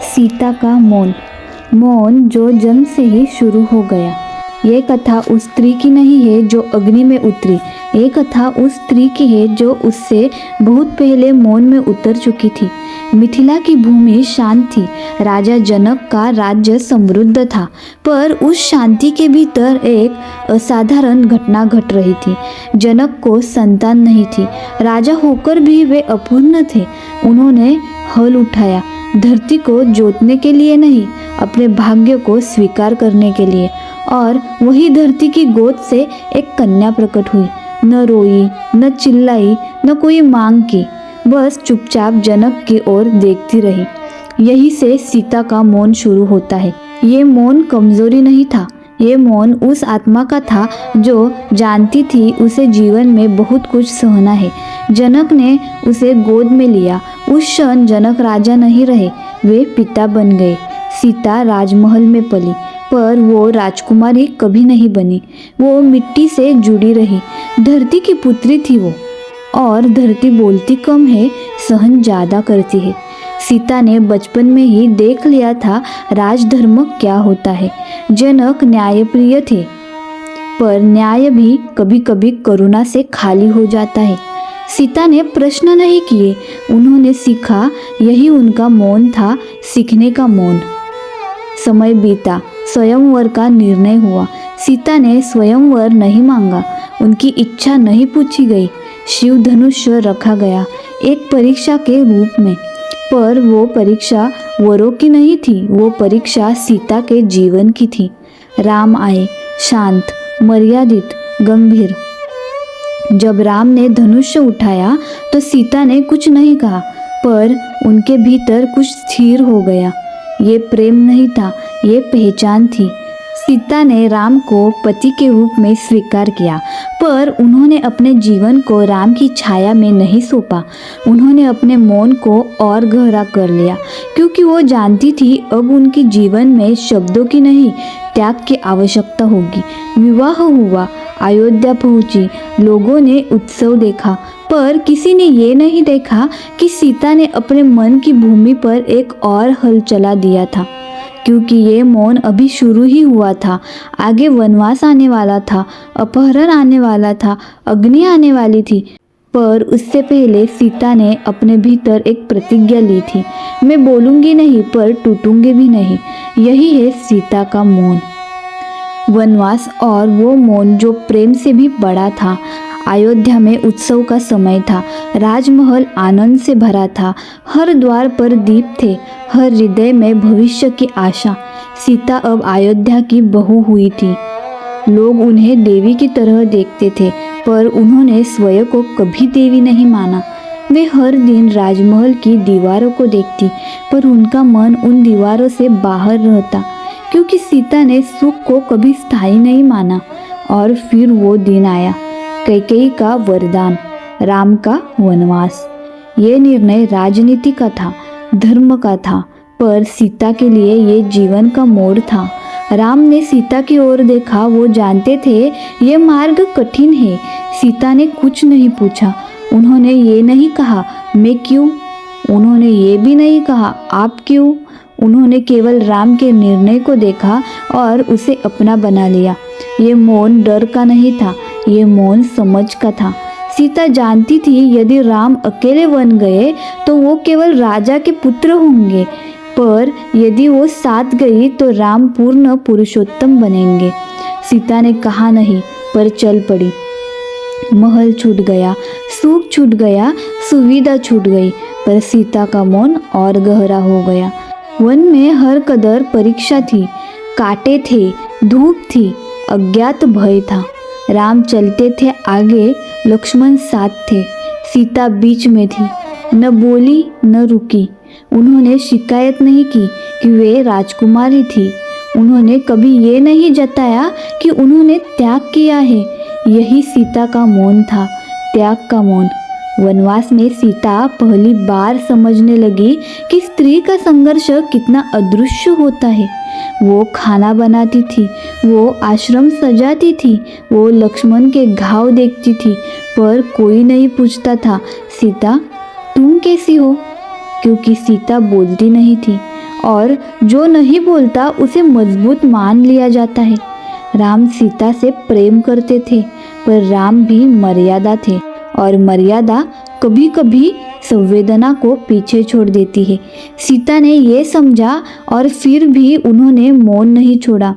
सीता का मौन। मौन जो जन्म से ही शुरू हो गया। ये कथा उस स्त्री की नहीं है जो अग्नि में उतरी। ये कथा उस स्त्री की है जो उससे बहुत पहले मौन में उतर चुकी थी। मिथिला की भूमि शांत थी। राजा जनक का राज्य समृद्ध था, पर उस शांति के भीतर एक असाधारण घटना घट रही थी। जनक को संतान नहीं थी। राजा होकर भी वे अपूर्ण थे। उन्होंने हल उठाया, धरती को जोतने के लिए नहीं, अपने भाग्य को स्वीकार करने के लिए। और वही धरती की गोद से एक कन्या प्रकट हुई। न रोई, न चिल्लाई, न कोई मांग की, बस चुपचाप जनक की ओर देखती रही। यही से सीता का मौन शुरू होता है। ये मौन कमजोरी नहीं था, ये मौन उस आत्मा का था जो जानती थी उसे जीवन में बहुत कुछ सहना है। जनक ने उसे गोद में लिया। उस क्षण जनक राजा नहीं रहे, वे पिता बन गए। सीता राजमहल में पली, पर वो राजकुमारी कभी नहीं बनी। वो मिट्टी से जुड़ी रही। धरती की पुत्री थी वो, और धरती बोलती कम है, सहन ज़्यादा करती है। सीता ने बचपन में ही देख लिया था राजधर्म क्या होता है। जनक न्यायप्रिय थे, पर न्याय भी कभी कभी करुणा से खाली हो जाता है। सीता ने प्रश्न नहीं किए, उन्होंने सीखा। यही उनका मौन था, सीखने का मौन। समय बीता, स्वयंवर का निर्णय हुआ। सीता ने स्वयंवर नहीं मांगा, उनकी इच्छा नहीं पूछी गई। शिव धनुष्य रखा गया एक परीक्षा के रूप में, पर वो परीक्षा वरों की नहीं थी, वो परीक्षा सीता के जीवन की थी। राम आए, शांत, मर्यादित, गंभीर। जब राम ने धनुष्य उठाया तो सीता ने कुछ नहीं कहा, पर उनके भीतर कुछ स्थिर हो गया। ये प्रेम नहीं था, ये पहचान थी। सीता ने राम को पति के रूप में स्वीकार किया, पर उन्होंने अपने जीवन को राम की छाया में नहीं सौंपा। उन्होंने अपने मौन को और गहरा कर लिया, क्योंकि वो जानती थी अब उनके जीवन में शब्दों की नहीं, त्याग की आवश्यकता होगी। विवाह हुआ, अयोध्या पहुंची, लोगों ने उत्सव देखा, पर किसी ने ये नहीं देखा कि सीता ने अपने मन की भूमि पर एक और हल चला दिया था। क्योंकि ये मौन अभी शुरू ही हुआ था। आगे वनवास आने वाला था, अपहरण आने वाला था, अग्नि आने वाली थी। पर उससे पहले सीता ने अपने भीतर एक प्रतिज्ञा ली थी, मैं बोलूँगी नहीं, पर टूटूंगी भी नहीं। यही है सीता का मौन। वनवास और वो मौन जो प्रेम से भी बड़ा था। अयोध्या में उत्सव का समय था। राजमहल आनंद से भरा था। हर द्वार पर दीप थे, हर हृदय में भविष्य की आशा। सीता अब अयोध्या की बहू हुई थी। लोग उन्हें देवी की तरह देखते थे, पर उन्होंने स्वयं को कभी देवी नहीं माना। वे हर दिन राजमहल की दीवारों को देखती, पर उनका मन उन दीवारों से बाहर रहता, क्योंकि सीता ने सुख को कभी स्थायी नहीं माना। और फिर वो दिन आया, कैकेयी का वरदान, राम का वनवास। ये निर्णय राजनीति का था, धर्म का था, पर सीता के लिए ये जीवन का मोड़ था। राम ने सीता की ओर देखा, वो जानते थे ये मार्ग कठिन है। सीता ने कुछ नहीं पूछा। उन्होंने ये नहीं कहा मैं क्यों, उन्होंने ये भी नहीं कहा आप क्यों। उन्होंने केवल राम के निर्णय को देखा और उसे अपना बना लिया। ये मौन डर का नहीं था, ये मौन समझ का था। सीता जानती थी यदि राम अकेले बन गए तो वो केवल राजा के पुत्र होंगे, पर यदि वो साथ गई तो राम पूर्ण पुरुषोत्तम बनेंगे। सीता ने कहा नहीं, पर चल पड़ी। महल छूट गया, सुख छूट गया, सुविधा छूट गई, पर सीता का मौन और गहरा हो गया। वन में हर कदर परीक्षा थी, कांटे थे, धूप थी, अज्ञात भय था। राम चलते थे आगे, लक्ष्मण साथ थे, सीता बीच में थी। न बोली न रुकी। उन्होंने शिकायत नहीं की कि वे राजकुमारी थी। उन्होंने कभी ये नहीं जताया कि उन्होंने त्याग किया है। यही सीता का मौन था, त्याग का मौन। वनवास में सीता पहली बार समझने लगी कि स्त्री का संघर्ष कितना अदृश्य होता है। वो खाना बनाती थी, वो आश्रम सजाती थी, वो लक्ष्मण के घाव देखती थी, पर कोई नहीं पूछता था सीता तुम कैसी हो, क्योंकि सीता बोलती नहीं थी और जो नहीं बोलता उसे मजबूत मान लिया जाता है। राम सीता से प्रेम करते थे, पर राम भी मर्यादा थे और मर्यादा कभी कभी संवेदना को पीछे छोड़ देती है। सीता ने ये समझा और फिर भी उन्होंने मौन नहीं छोड़ा।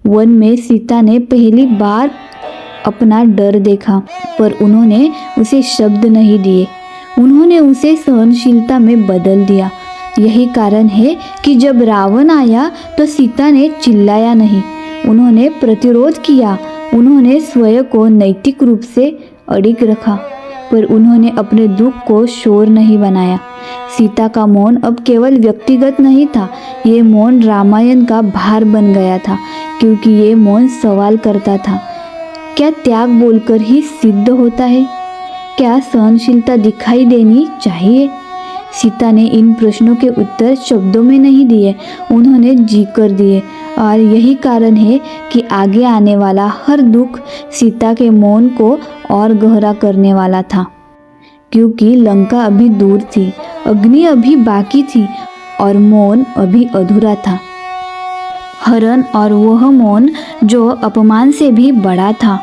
वन में सीता ने पहली बार अपना डर देखा, पर उन्होंने उसे शब्द नहीं दिए। उन्होंने उसे सहनशीलता में बदल दिया। यही कारण है कि जब रावण आया तो सीता ने चिल्लाया नहीं, उन्होंने प्रतिरोध किया। उन्होंने स्वयं को नैतिक रूप से अडिग रखा, पर उन्होंने अपने दुख को शोर नहीं बनाया। सीता का मौन अब केवल व्यक्तिगत नहीं था, ये मौन रामायण का भार बन गया था, क्योंकि ये मौन सवाल करता था, क्या त्याग बोलकर ही सिद्ध होता है? क्या सहनशीलता दिखाई देनी चाहिए? सीता ने इन प्रश्नों के उत्तर शब्दों में नहीं दिए, उन्होंने जी कर दिए। और यही कारण है कि आगे आने वाला हर दुख सीता के मौन को और गहरा करने वाला था, क्योंकि लंका अभी दूर थी, अग्नि अभी बाकी थी और मौन अभी अधूरा था। हरण और वह मौन जो अपमान से भी बड़ा था।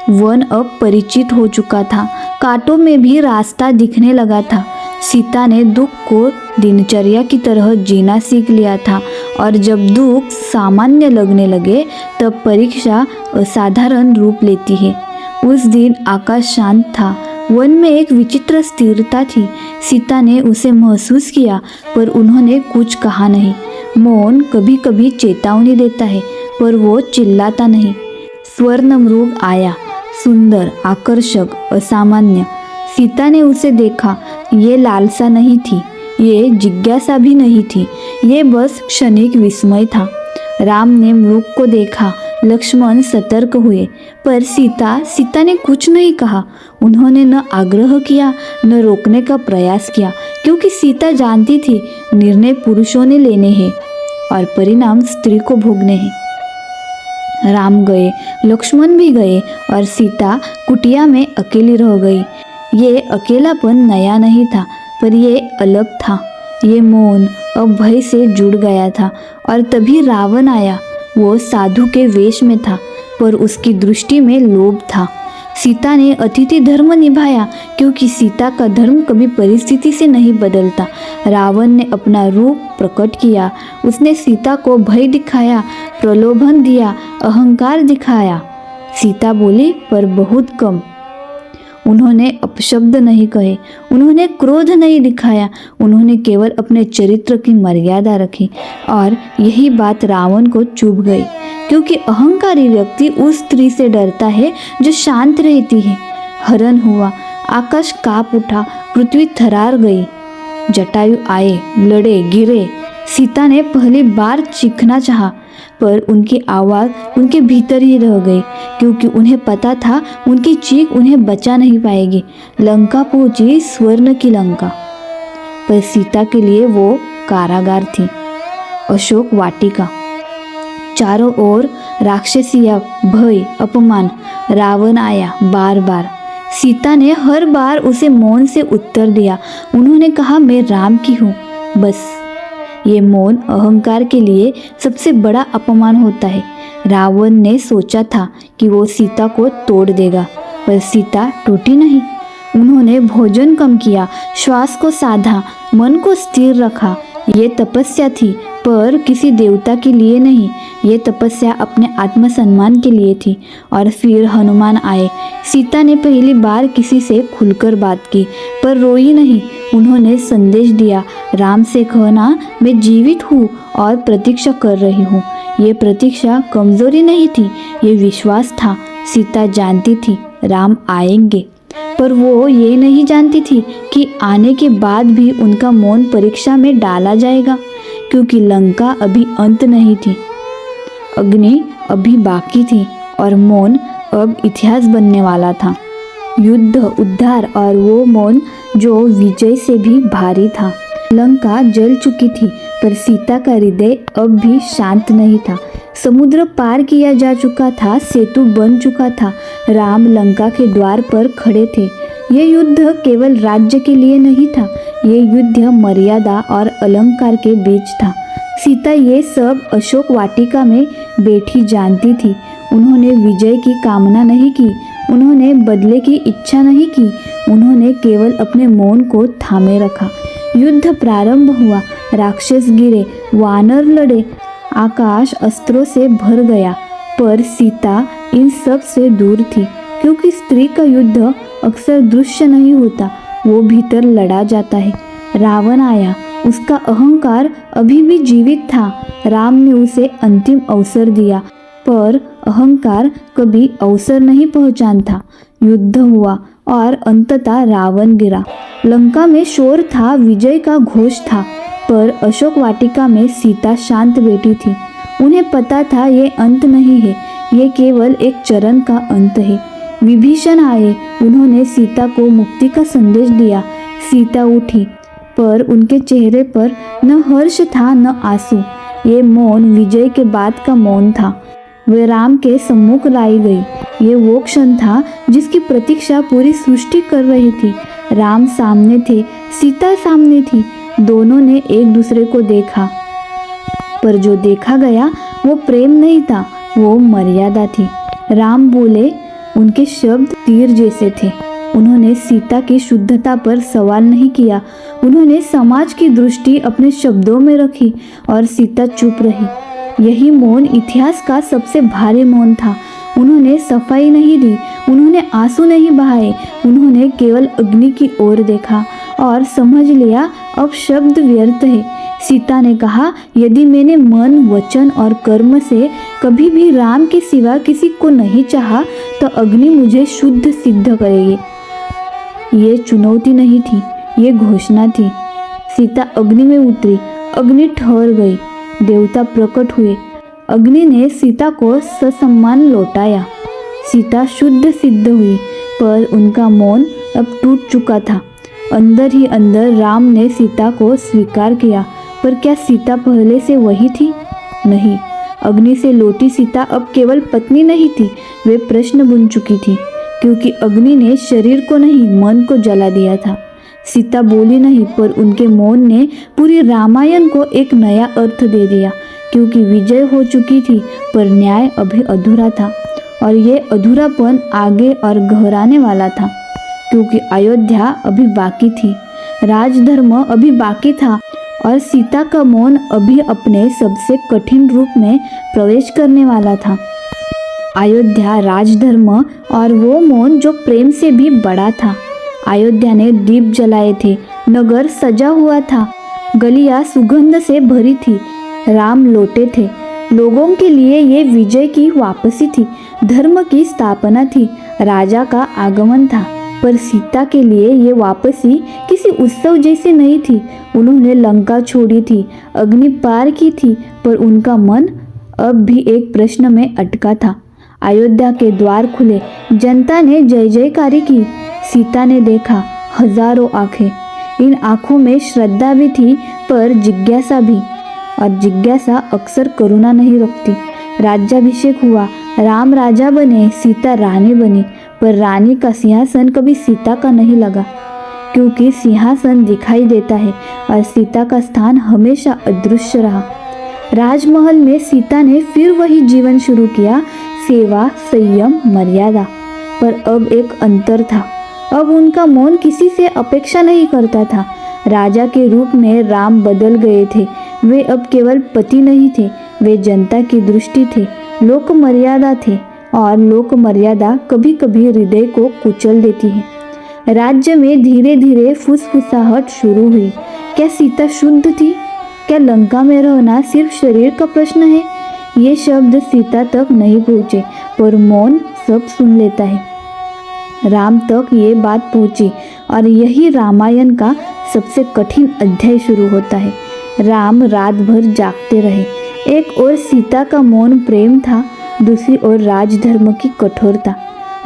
वन अब परिचित हो चुका था, कांटों में भी रास्ता दिखने लगा था। सीता ने दुख को दिनचर्या की तरह जीना सीख लिया था, और जब दुख सामान्य लगने लगे तब परीक्षा असाधारण रूप लेती है। उस दिन आकाश शांत था, वन में एक विचित्र स्थिरता थी। सीता ने उसे महसूस किया, पर उन्होंने कुछ कहा नहीं। मौन कभी कभी चेतावनी देता है, पर वो चिल्लाता नहीं। स्वर्ण मृग आया, सुंदर, आकर्षक, असामान्य। सीता ने उसे देखा। ये लालसा नहीं थी, ये जिज्ञासा भी नहीं थी, ये बस क्षणिक विस्मय था। राम ने मृग को देखा, लक्ष्मण सतर्क हुए, पर सीता ने कुछ नहीं कहा। उन्होंने न आग्रह किया, न रोकने का प्रयास किया, क्योंकि सीता जानती थी निर्णय पुरुषों ने लेने हैं और परिणाम स्त्री को भोगने हैं। राम गए, लक्ष्मण भी गए और सीता कुटिया में अकेली रह गई। ये अकेलापन नया नहीं था, पर ये अलग था। ये मौन अब भय से जुड़ गया था। और तभी रावण आया। वो साधु के वेश में था, पर उसकी दृष्टि में लोभ था। सीता ने अतिथि धर्म निभाया, क्योंकि सीता का धर्म कभी परिस्थिति से नहीं बदलता। रावण ने अपना रूप प्रकट किया, उसने सीता को भय दिखाया, प्रलोभन दिया, अहंकार दिखाया। सीता बोली, पर बहुत कम। उन्होंने अपशब्द नहीं कहे, उन्होंने क्रोध नहीं दिखाया, उन्होंने केवल अपने चरित्र की मर्यादा रखी। और यही बात रावण को चुभ गई, क्योंकि अहंकारी व्यक्ति उस स्त्री से डरता है जो शांत रहती है। हरण हुआ, आकाश कांप उठा, पृथ्वी थरार गई। जटायु आए, लड़े, गिरे। सीता ने पहली बार चीखना चाहा, पर उनकी आवाज़ उनके भीतर ही रह गई, क्योंकि उन्हें पता था उनकी चीख उन्हें बचा नहीं पाएगी। लंका पहुंची, स्वर्ण की लंका, पर सीता के लिए वो कारागार थी, अशोक वाटिका। चारों ओर राक्षसिया, भय, अपमान। रावण आया बार बार। सीता ने हर बार उसे मौन से उत्तर दिया। उन्होंने कहा, मैं राम की हूँ, बस। ये मौन अहंकार के लिए सबसे बड़ा अपमान होता है। रावण ने सोचा था कि वो सीता को तोड़ देगा, पर सीता टूटी नहीं। उन्होंने भोजन कम किया, श्वास को साधा, मन को स्थिर रखा। ये तपस्या थी, पर किसी देवता के लिए नहीं। ये तपस्या अपने आत्मसम्मान के लिए थी। और फिर हनुमान आए। सीता ने पहली बार किसी से खुलकर बात की, पर रोई नहीं। उन्होंने संदेश दिया, राम से कहना, मैं जीवित हूँ और प्रतीक्षा कर रही हूँ। ये प्रतीक्षा कमजोरी नहीं थी, ये विश्वास था। सीता जानती थी राम आएंगे, पर वो ये नहीं जानती थी कि आने के बाद भी उनका मौन परीक्षा में डाला जाएगा, क्योंकि लंका अभी अंत नहीं थी, अग्नि अभी बाकी थी और मौन अब इतिहास बनने वाला था। युद्ध, उद्धार और वो मौन जो विजय से भी भारी था। लंका जल चुकी थी, पर सीता का हृदय अब भी शांत नहीं था। समुद्र पार किया जा चुका था, सेतु बन चुका था। राम लंका के द्वार पर खड़े थे। ये युद्ध केवल राज्य के लिए नहीं था, ये युद्ध मर्यादा और अलंकार के बीच था। सीता ये सब अशोक वाटिका में बैठी जानती थी। उन्होंने विजय की कामना नहीं की, उन्होंने बदले की इच्छा नहीं की, उन्होंने केवल अपने मौन को थामे रखा। युद्ध प्रारंभ हुआ, राक्षस गिरे, वानर लड़े, आकाश अस्त्रों से भर गया, पर सीता इन सब से दूर थी, क्योंकि स्त्री का युद्ध अक्सर दृश्य नहीं होता, वो भीतर लड़ा जाता है। रावण आया, उसका अहंकार अभी भी जीवित था। राम ने उसे अंतिम अवसर दिया, पर अहंकार कभी अवसर नहीं पहचानता। युद्ध हुआ और अंततः रावण गिरा। लंका में शोर था, विजय का घोष था, पर अशोक वाटिका में सीता शांत बैठी थी। उन्हें पता था ये अंत नहीं है, ये केवल एक चरण का अंत है। विभीषण आए, उन्होंने सीता को मुक्ति का संदेश दिया। सीता उठी, पर उनके चेहरे पर न हर्ष था न आंसू। ये मौन विजय के बाद का मौन था। वे राम के सम्मुख लाई गई। ये वो क्षण था जिसकी प्रतीक्षा पूरी सृष्टि कर रही थी। राम सामने थे, सीता सामने थी। दोनों ने एक दूसरे को देखा, पर जो देखा गया वो प्रेम नहीं था, वो मर्यादा थी। राम बोले, उनके शब्द तीर जैसे थे। उन्होंने सीता की शुद्धता पर सवाल नहीं किया, उन्होंने समाज की दृष्टि अपने शब्दों में रखी और सीता चुप रही। यही मौन इतिहास का सबसे भारी मौन था। उन्होंने सफाई नहीं दी, उन्होंने आंसू नहीं बहाए, उन्होंने केवल अग्नि की ओर देखा और समझ लिया अब शब्द व्यर्थ है। सीता ने कहा, यदि मैंने मन, वचन और कर्म से कभी भी राम के सिवा किसी को नहीं चाहा, तो अग्नि मुझे शुद्ध सिद्ध करेगी। ये चुनौती नहीं थी, ये घोषणा थी। सीता अग्नि में उतरी, अग्नि ठहर गई, देवता प्रकट हुए। अग्नि ने सीता को ससम्मान लौटाया। सीता शुद्ध सिद्ध हुई, पर उनका मौन अब टूट चुका था। अंदर ही अंदर राम ने सीता को स्वीकार किया, पर क्या सीता पहले से वही थी? नहीं। अग्नि से लौटी सीता अब केवल पत्नी नहीं थी, वे प्रश्न बुन चुकी थी, क्योंकि अग्नि ने शरीर को नहीं मन को जला दिया था। सीता बोली नहीं, पर उनके मौन ने पूरी रामायण को एक नया अर्थ दे दिया, क्योंकि विजय हो चुकी थी, पर न्याय अभी अधूरा था, और ये अधूरापन आगे और गहराने वाला था, क्योंकि अयोध्या अभी बाकी थी, राजधर्म अभी बाकी था, और सीता का मौन अभी अपने सबसे कठिन रूप में प्रवेश करने वाला था। अयोध्या, राजधर्म और वो मौन जो प्रेम से भी बड़ा था। अयोध्या ने दीप जलाए थे, नगर सजा हुआ था, गलियां सुगंध से भरी थी, राम लौटे थे। लोगों के लिए ये विजय की वापसी थी, धर्म की स्थापना थी, राजा का आगमन था। पर सीता के लिए ये वापसी किसी उत्सव जैसी नहीं थी। उन्होंने लंका छोड़ी थी, अग्नि पार की थी, पर उनका मन अब भी एक प्रश्न में अटका था। अयोध्या के द्वार खुले, जनता ने जय जयकारी की। सीता ने देखा हजारों आंखें। इन आंखों में श्रद्धा भी थी, पर जिज्ञासा भी, और जिज्ञासा अक्सर करुणा नहीं रखती। राज्याभिषेक हुआ, राम राजा बने, सीता रानी बनी, पर रानी का सिंहासन कभी सीता का नहीं लगा, क्योंकि सिंहासन दिखाई देता है और सीता का स्थान हमेशा अदृश्य रहा। राजमहल में सीता ने फिर वही जीवन शुरू किया, सेवा, संयम, मर्यादा। पर अब एक अंतर था। अब उनका मौन किसी से अपेक्षा नहीं करता था। राजा के रूप में राम बदल गए थे। वे अब केवल पति नहीं थे, वे जनता की दृष्टि थे, लोक मर्यादा थे, और लोक मर्यादा कभी कभी हृदय को कुचल देती है। राज्य में धीरे धीरे फुसफुसाहट शुरू हुई। क्या सीता शुद्ध थी? क्या लंका में रहना सिर्फ शरीर का प्रश्न है? ये शब्द सीता तक नहीं पहुँचे, पर मौन सब सुन लेता है। राम तक ये बात पहुँची, और यही रामायण का सबसे कठिन अध्याय शुरू होता है। राम रात भर जागते रहे। एक ओर सीता का मौन प्रेम था, दूसरी ओर राजधर्म की कठोरता।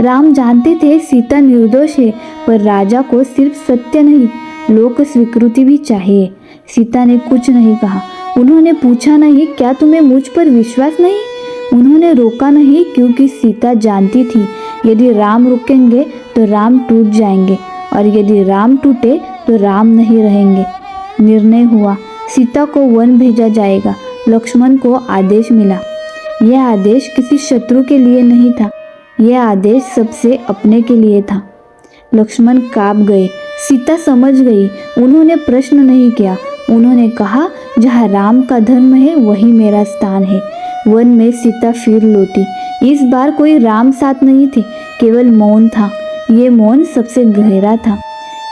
राम जानते थे सीता निर्दोष है, पर राजा को सिर्फ सत्य नहीं, लोक स्वीकृति भी चाहिए। सीता ने कुछ नहीं कहा। उन्होंने पूछा नहीं, क्या तुम्हें मुझ पर विश्वास नहीं? उन्होंने रोका नहीं, क्योंकि सीता जानती थी यदि राम रुकेंगे तो राम टूट जाएंगे, और यदि राम टूटे तो राम नहीं रहेंगे। निर्णय हुआ। सीता को वन भेजा जाएगा। लक्ष्मण को आदेश मिला। यह आदेश किसी शत्रु के लिए नहीं था, यह आदेश सबसे अपने के लिए था। लक्ष्मण काँप गए। सीता समझ गई। उन्होंने प्रश्न नहीं किया। उन्होंने कहा, जहाँ राम का धर्म है वही मेरा स्थान है। वन में सीता फिर लौटी। इस बार कोई राम साथ नहीं थे, केवल मौन था। ये मौन सबसे गहरा था,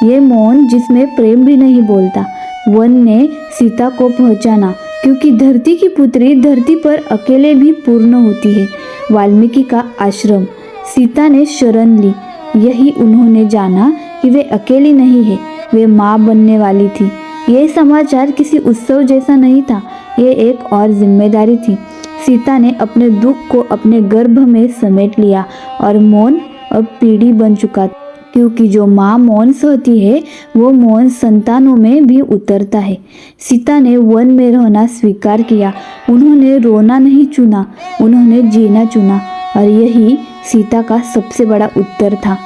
ये मौन जिसमें प्रेम भी नहीं बोलता। वन ने सीता को पहचाना, क्योंकि धरती की पुत्री धरती पर अकेले भी पूर्ण होती है। वाल्मीकि का आश्रम। सीता ने शरण ली। यही उन्होंने जाना कि वे अकेली नहीं है, वे माँ बनने वाली थी। यह समाचार किसी उत्सव जैसा नहीं था, ये एक और जिम्मेदारी थी। सीता ने अपने दुख को अपने गर्भ में समेट लिया और मौन अब पीढ़ी बन चुका, क्योंकि जो माँ मौन सहती है वो मौन संतानों में भी उतरता है। सीता ने वन में रहना स्वीकार किया। उन्होंने रोना नहीं चुना, उन्होंने जीना चुना, और यही सीता का सबसे बड़ा उत्तर था।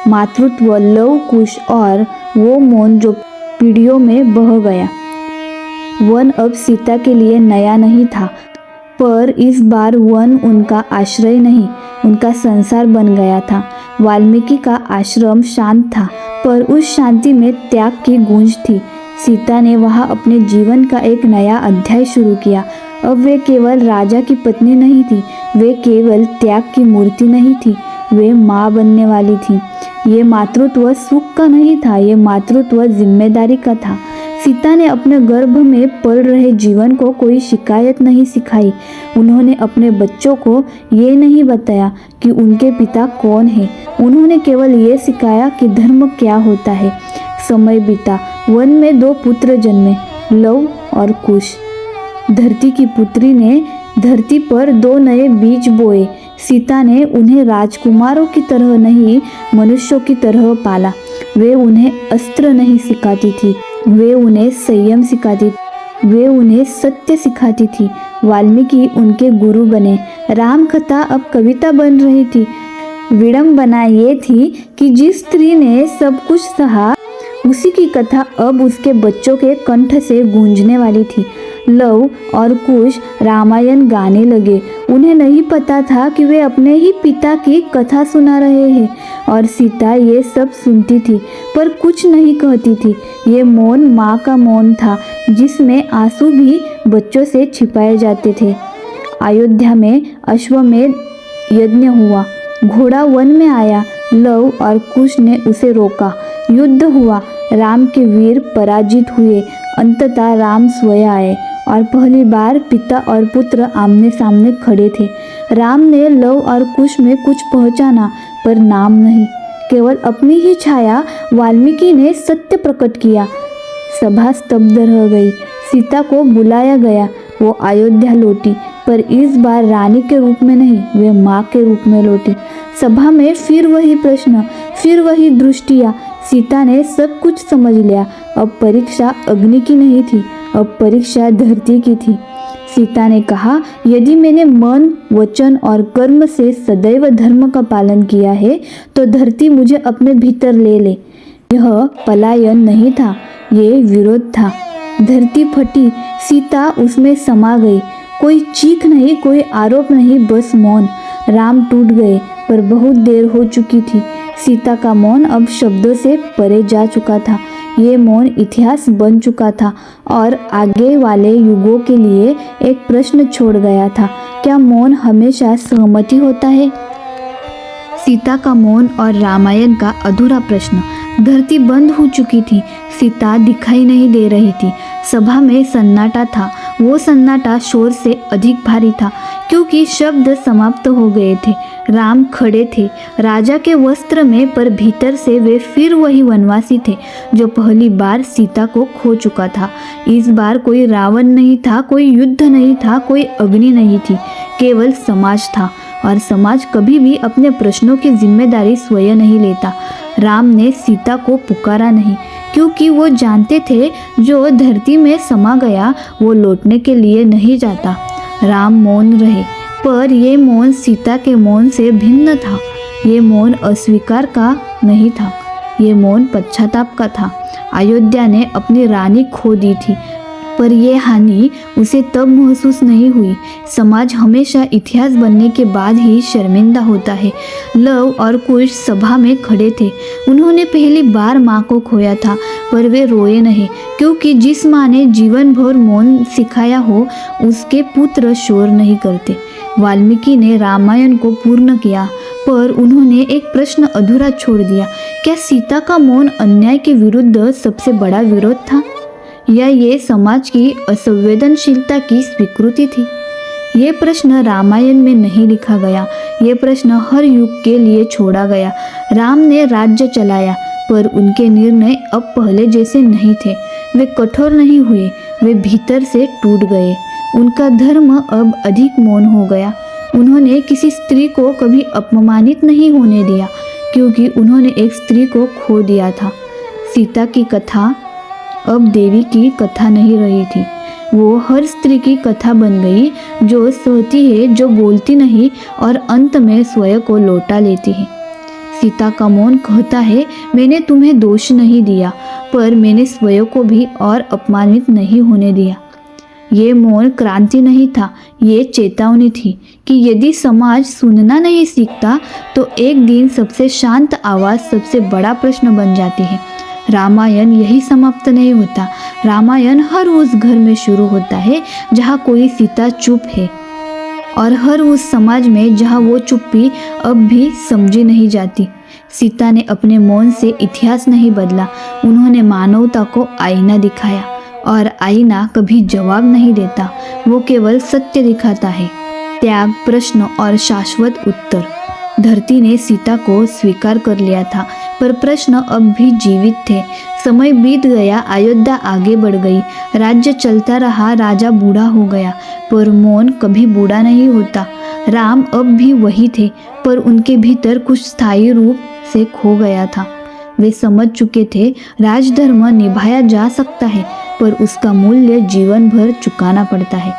मातृत्व, लव कुश और वो मौन जो पीढ़ियों में बह गया। वन अब सीता के लिए नया नहीं था, पर इस बार वन उनका आश्रय नहीं, उनका संसार बन गया था। वाल्मीकि का आश्रम शांत था, पर उस शांति में त्याग की गूंज थी। सीता ने वहाँ अपने जीवन का एक नया अध्याय शुरू किया। अब वे केवल राजा की पत्नी नहीं थी, वे केवल त्याग की मूर्ति नहीं थी, वे माँ बनने वाली थी। ये मातृत्व सुख का नहीं था, ये मातृत्व जिम्मेदारी का था। सीता ने अपने गर्भ में पल रहे जीवन को कोई शिकायत नहीं सिखाई। उन्होंने अपने बच्चों को ये नहीं बताया कि उनके पिता कौन है, उन्होंने केवल ये सिखाया कि धर्म क्या होता है। समय बीता। वन में 2 पुत्र जन्मे, लव और कुश। धरती की पुत्री ने धरती पर 2 नए बीज बोए। सीता ने उन्हें राजकुमारों की तरह नहीं, मनुष्यों की तरह पाला। वे उन्हें अस्त्र नहीं सिखाती थी, वे उन्हें संयम सिखाती, वे उन्हें सत्य सिखाती थी। वाल्मीकि उनके गुरु बने। राम कथा अब कविता बन रही थी। विडंबना ये थी कि जिस स्त्री ने सब कुछ सहा, उसी की कथा अब उसके बच्चों के कंठ से गूंजने वाली थी। लव और कुश रामायण गाने लगे। उन्हें नहीं पता था कि वे अपने ही पिता की कथा सुना रहे हैं, और सीता ये सब सुनती थी पर कुछ नहीं कहती थी। ये मौन माँ का मौन था, जिसमें आंसू भी बच्चों से छिपाए जाते थे। अयोध्या में अश्वमेध यज्ञ हुआ। घोड़ा वन में आया। लव और कुश ने उसे रोका। युद्ध हुआ। राम के वीर पराजित हुए। अंततः राम स्वयं आए और पहली बार पिता और पुत्र आमने सामने खड़े थे। राम ने लव और कुश में कुछ पहचाना, पर नाम नहीं, केवल अपनी ही छाया। वाल्मीकि ने सत्य प्रकट किया। सभा स्तब्ध रह गई। सीता को बुलाया गया। वो अयोध्या लौटी, पर इस बार रानी के रूप में नहीं, वे माँ के रूप में लौटी। सभा में फिर वही प्रश्न, फिर वही दृष्टियाँ। सीता ने सब कुछ समझ लिया। अब परीक्षा अग्नि की नहीं थी, अब परीक्षा धरती की थी। सीता ने कहा, यदि मैंने मन, वचन और कर्म से सदैव धर्म का पालन किया है, तो धरती मुझे अपने भीतर ले ले। यह पलायन नहीं था, ये विरोध था। धरती फटी, सीता उसमें समा गई। कोई चीख नहीं, कोई आरोप नहीं, बस मौन। राम टूट गए, पर बहुत देर हो चुकी थी। सीता का मौन अब शब्दों से परे जा चुका था। ये मौन इतिहास बन चुका था और आगे वाले युगों के लिए एक प्रश्न छोड़ गया था। क्या मौन हमेशा सहमति होता है? सीता का मौन और रामायण का अधूरा प्रश्न। धरती बंद हो चुकी थी। सीता दिखाई नहीं दे रही थी। सभा में सन्नाटा था। वो सन्नाटा शोर से अधिक भारी था, क्योंकि शब्द समाप्त हो गए थे। राम खड़े थे, राजा के वस्त्र में, पर भीतर से वे फिर वही वनवासी थे जो पहली बार सीता को खो चुका था। इस बार कोई रावण नहीं था, कोई युद्ध नहीं था, कोई अग्नि नहीं थी, केवल समाज था। और समाज कभी भी अपने प्रश्नों की जिम्मेदारी स्वयं नहीं लेता। राम ने सीता को पुकारा नहीं, क्योंकि वो जानते थे जो धरती में समा गया वो लौटने के लिए नहीं जाता। राम मौन रहे, पर ये मौन सीता के मौन से भिन्न था। ये मौन अस्वीकार का नहीं था, ये मौन पश्चाताप का था। अयोध्या ने अपनी रानी खो दी थी। पर यह हानि उसे तब महसूस नहीं हुई। समाज हमेशा इतिहास बनने के बाद ही शर्मिंदा होता है। लव और कुश सभा में खड़े थे। उन्होंने पहली बार माँ को खोया था, पर वे रोए नहीं, क्योंकि जिस माँ ने जीवन भर मौन सिखाया हो उसके पुत्र शोर नहीं करते। वाल्मीकि ने रामायण को पूर्ण किया, पर उन्होंने एक प्रश्न अधूरा छोड़ दिया। क्या सीता का मौन अन्याय के विरुद्ध सबसे बड़ा विरोध था, या ये समाज की असंवेदनशीलता की स्वीकृति थी? ये प्रश्न रामायण में नहीं लिखा गया। ये प्रश्न हर युग के लिए छोड़ा गया। राम ने राज्य चलाया, पर उनके निर्णय अब पहले जैसे नहीं थे। वे कठोर नहीं हुए, वे भीतर से टूट गए। उनका धर्म अब अधिक मौन हो गया। उन्होंने किसी स्त्री को कभी अपमानित नहीं होने दिया, क्योंकि उन्होंने एक स्त्री को खो दिया था। सीता की कथा अब देवी की कथा नहीं रही थी, वो हर स्त्री की कथा बन गई, जो सहती है, जो बोलती नहीं और अंत में स्वयं को लौटा लेती है। सीता का मौन कहता है, मैंने तुम्हें दोष नहीं दिया, पर मैंने स्वयं को भी और अपमानित नहीं होने दिया। ये मौन क्रांति नहीं था, ये चेतावनी थी कि यदि समाज सुनना नहीं सीखता तो एक दिन सबसे शांत आवाज़ सबसे बड़ा प्रश्न बन जाती है। रामायण यही समाप्त नहीं होता। रामायण हर उस घर में शुरू होता है जहाँ कोई सीता चुप है, और हर उस समाज में जहाँ वो चुप्पी अब भी समझी नहीं जाती। सीता ने अपने मौन से इतिहास नहीं बदला, उन्होंने मानवता को आईना दिखाया, और आईना कभी जवाब नहीं देता, वो केवल सत्य दिखाता है, त्याग, प्रश्न और शाश्वत उत्तर। धरती ने सीता को स्वीकार कर लिया था, पर प्रश्न अब भी जीवित थे। समय बीत गया, अयोध्या आगे बढ़ गई, राज्य चलता रहा, राजा बूढ़ा हो गया, पर मौन कभी बूढ़ा नहीं होता। राम अब भी वही थे, पर उनके भीतर कुछ स्थायी रूप से खो गया था। वे समझ चुके थे, राजधर्म निभाया जा सकता है, पर उसका मूल्य जीवन भर चुकाना पड़ता है।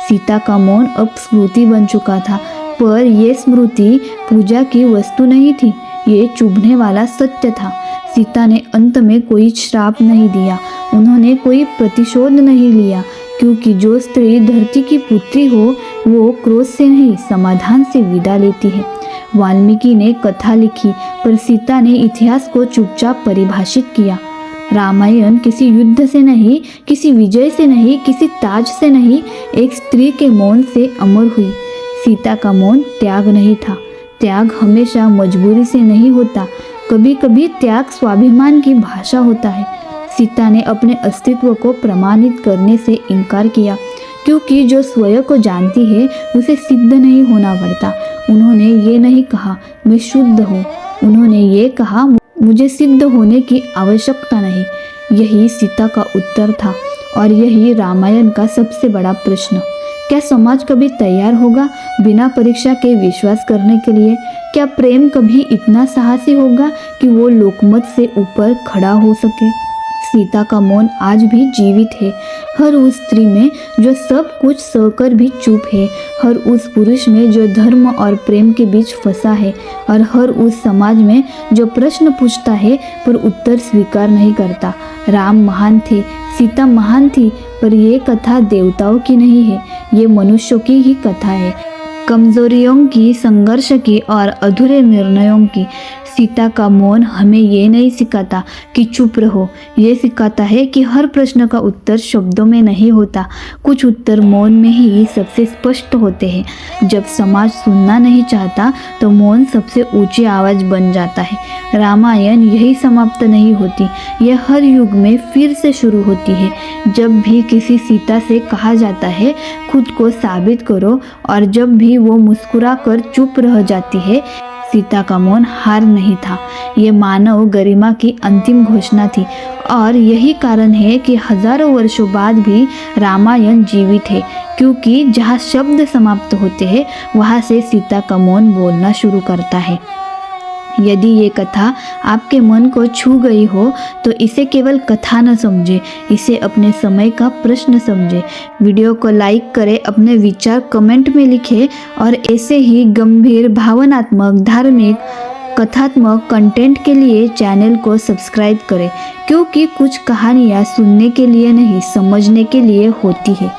सीता का मौन अब स्मृति बन चुका था, पर यह स्मृति पूजा की वस्तु नहीं थी, ये चुभने वाला सत्य था। सीता ने अंत में कोई श्राप नहीं दिया, उन्होंने कोई प्रतिशोध नहीं लिया, क्योंकि जो स्त्री धरती की पुत्री हो वो क्रोध से नहीं समाधान से विदा लेती है। वाल्मीकि ने कथा लिखी, पर सीता ने इतिहास को चुपचाप परिभाषित किया। रामायण किसी युद्ध से नहीं, किसी विजय से नहीं, किसी ताज से नहीं, एक स्त्री के मौन से अमर हुई। सीता का मौन त्याग नहीं था। त्याग हमेशा मजबूरी से नहीं होता, कभी कभी त्याग स्वाभिमान की भाषा होता है। सीता ने अपने अस्तित्व को प्रमाणित करने से इनकार किया, क्योंकि जो स्वयं को जानती है उसे सिद्ध नहीं होना पड़ता। उन्होंने ये नहीं कहा मैं शुद्ध हूँ, उन्होंने ये कहा मुझे सिद्ध होने की आवश्यकता नहीं। यही सीता का उत्तर था, और यही रामायण का सबसे बड़ा प्रश्न। क्या समाज कभी तैयार होगा बिना परीक्षा के विश्वास करने के लिए? क्या प्रेम कभी इतना साहसी होगा कि वो लोकमत से ऊपर खड़ा हो सके? सीता का मौन आज भी जीवित है, हर उस स्त्री में जो सब कुछ सहकर भी चुप है, हर उस पुरुष में जो धर्म और प्रेम के बीच फंसा है, और हर उस समाज में जो प्रश्न पूछता है पर उत्तर स्वीकार नहीं करता। राम महान थे, सीता महान थी, पर ये कथा देवताओं की नहीं है, ये मनुष्यों की ही कथा है, कमजोरियों की, संघर्ष की और अधूरे निर्णयों की। सीता का मौन हमें ये नहीं सिखाता कि चुप रहो, ये सिखाता है कि हर प्रश्न का उत्तर शब्दों में नहीं होता, कुछ उत्तर मौन में ही सबसे स्पष्ट होते हैं। जब समाज सुनना नहीं चाहता तो मौन सबसे ऊंची आवाज़ बन जाता है। रामायण यही समाप्त नहीं होती, यह हर युग में फिर से शुरू होती है। जब भी किसी सीता से कहा जाता है खुद को साबित करो, और जब भी वो मुस्कुरा कर चुप रह जाती है, सीता का मौन हार नहीं था, ये मानव गरिमा की अंतिम घोषणा थी। और यही कारण है कि हजारों वर्षों बाद भी रामायण जीवित है, क्योंकि जहाँ शब्द समाप्त होते हैं वहाँ से सीता का मौन बोलना शुरू करता है। यदि ये कथा आपके मन को छू गई हो तो इसे केवल कथा न समझे, इसे अपने समय का प्रश्न समझे। वीडियो को लाइक करें, अपने विचार कमेंट में लिखें, और ऐसे ही गंभीर, भावनात्मक, धार्मिक कथात्मक कंटेंट के लिए चैनल को सब्सक्राइब करें, क्योंकि कुछ कहानियाँ सुनने के लिए नहीं समझने के लिए होती है।